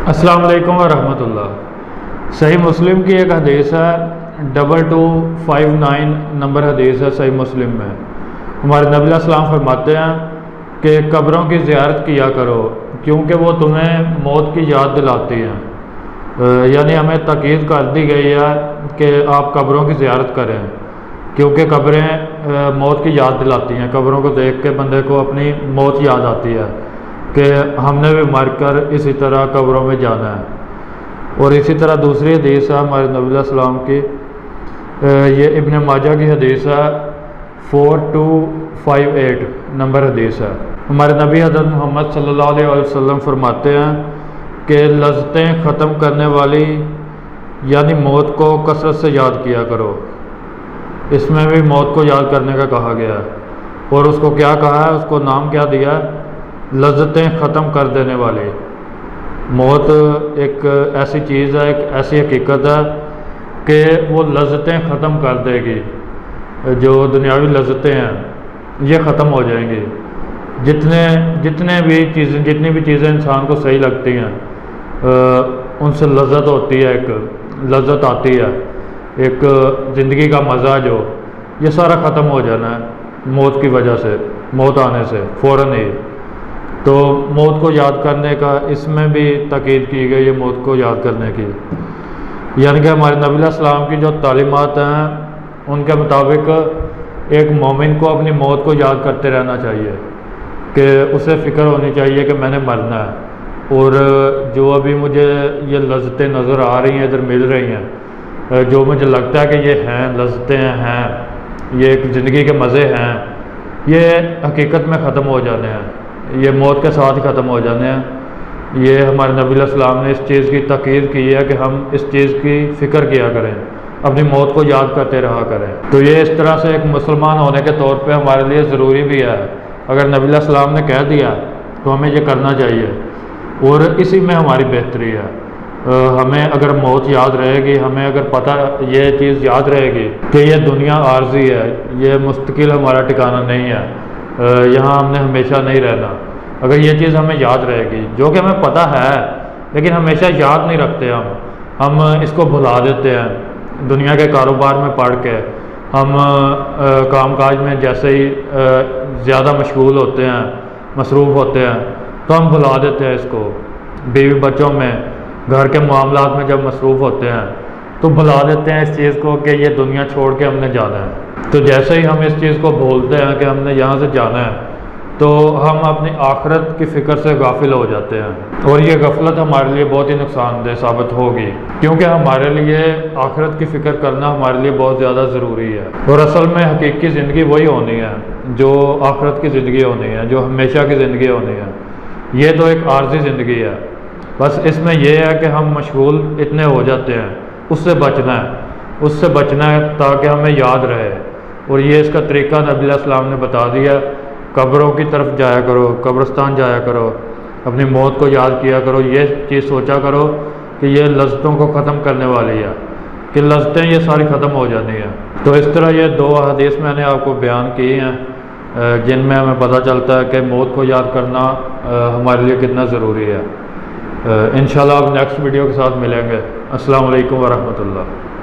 السلام علیکم ورحمۃ اللہ۔ صحیح مسلم کی ایک حدیث ہے 2259 نمبر حدیث ہے صحیح مسلم میں۔ ہمارے نبی علیہ السلام فرماتے ہیں کہ قبروں کی زیارت کیا کرو کیونکہ وہ تمہیں موت کی یاد دلاتی ہیں، یعنی ہمیں تاکید کر دی گئی ہے کہ آپ قبروں کی زیارت کریں کیونکہ قبریں موت کی یاد دلاتی ہیں۔ قبروں کو دیکھ کے بندے کو اپنی موت یاد آتی ہے کہ ہم نے بھی مر کر اسی طرح قبروں میں جانا ہے۔ اور اسی طرح دوسری حدیث ہے ہمارے نبی علیہ السلام کی، یہ ابن ماجہ کی حدیث ہے 4258 نمبر حدیث ہے۔ ہمارے نبی حضرت محمد صلی اللہ علیہ وسلم فرماتے ہیں کہ لذتیں ختم کرنے والی یعنی موت کو کثرت سے یاد کیا کرو۔ اس میں بھی موت کو یاد کرنے کا کہا گیا ہے، اور اس کو کیا کہا ہے، اس کو نام کیا دیا ہے، لذتیں ختم کر دینے والی۔ موت ایک ایسی چیز ہے، ایک ایسی حقیقت ہے کہ وہ لذتیں ختم کر دے گی۔ جو دنیاوی لذتیں ہیں یہ ختم ہو جائیں گی۔ جتنی بھی چیزیں انسان کو صحیح لگتی ہیں ان سے لذت ہوتی ہے، ایک لذت آتی ہے، ایک زندگی کا مزہ جو یہ سارا ختم ہو جانا ہے موت کی وجہ سے، موت آنے سے فوراً ہی۔ تو موت کو یاد کرنے کا اس میں بھی تاکید کی گئی ہے، موت کو یاد کرنے کی، یعنی کہ ہمارے نبی علیہ السلام کی جو تعلیمات ہیں ان کے مطابق ایک مومن کو اپنی موت کو یاد کرتے رہنا چاہیے کہ اسے فکر ہونی چاہیے کہ میں نے مرنا ہے، اور جو ابھی مجھے یہ لذتیں نظر آ رہی ہیں، ادھر مل رہی ہیں، جو مجھے لگتا ہے کہ یہ ہیں لذتیں ہیں، یہ ایک زندگی کے مزے ہیں، یہ حقیقت میں ختم ہو جانے ہیں، یہ موت کے ساتھ ہی ختم ہو جانے ہیں۔ یہ ہمارے نبی علیہ السلام نے اس چیز کی تاکید کی ہے کہ ہم اس چیز کی فکر کیا کریں، اپنی موت کو یاد کرتے رہا کریں۔ تو یہ اس طرح سے ایک مسلمان ہونے کے طور پہ ہمارے لیے ضروری بھی ہے۔ اگر نبی علیہ السلام نے کہہ دیا تو ہمیں یہ کرنا چاہیے، اور اسی میں ہماری بہتری ہے۔ ہمیں اگر موت یاد رہے گی، ہمیں اگر پتہ یہ چیز یاد رہے گی کہ یہ دنیا عارضی ہے، یہ مستقل ہمارا ٹھکانہ نہیں ہے، یہاں ہم نے ہمیشہ نہیں رہنا، اگر یہ چیز ہمیں یاد رہے گی، جو کہ ہمیں پتہ ہے لیکن ہمیشہ یاد نہیں رکھتے، ہم اس کو بھلا دیتے ہیں دنیا کے کاروبار میں پڑھ کے، ہم کام کاج میں جیسے ہی زیادہ مشغول ہوتے ہیں، مصروف ہوتے ہیں تو ہم بھلا دیتے ہیں اس کو، بیوی بچوں میں، گھر کے معاملات میں جب مصروف ہوتے ہیں تو بھلا دیتے ہیں اس چیز کو کہ یہ دنیا چھوڑ کے ہم نے جانا ہے۔ تو جیسے ہی ہم اس چیز کو بھولتے ہیں کہ ہم نے یہاں سے جانا ہے تو ہم اپنی آخرت کی فکر سے غافل ہو جاتے ہیں، اور یہ غفلت ہمارے لیے بہت ہی نقصان دہ ثابت ہوگی، کیونکہ ہمارے لیے آخرت کی فکر کرنا ہمارے لیے بہت زیادہ ضروری ہے۔ اور اصل میں حقیقی زندگی وہی ہونی ہے جو آخرت کی زندگی ہونی ہے، جو ہمیشہ کی زندگی ہونی ہے۔ یہ تو ایک عارضی زندگی ہے، بس اس میں یہ ہے کہ ہم مشغول اتنے ہو جاتے ہیں، اس سے بچنا ہے تاکہ ہمیں یاد رہے۔ اور یہ اس کا طریقہ نبی علیہ السلام نے بتا دیا، قبروں کی طرف جایا کرو، قبرستان جایا کرو، اپنی موت کو یاد کیا کرو، یہ چیز سوچا کرو کہ یہ لذتوں کو ختم کرنے والی ہے، کہ لذتیں یہ ساری ختم ہو جانی ہیں۔ تو اس طرح یہ دو حدیث میں نے آپ کو بیان کی ہیں جن میں ہمیں پتہ چلتا ہے کہ موت کو یاد کرنا ہمارے لیے کتنا ضروری ہے۔ انشاءاللہ اب نیکسٹ ویڈیو کے ساتھ ملیں گے۔ السلام علیکم ورحمۃ اللہ۔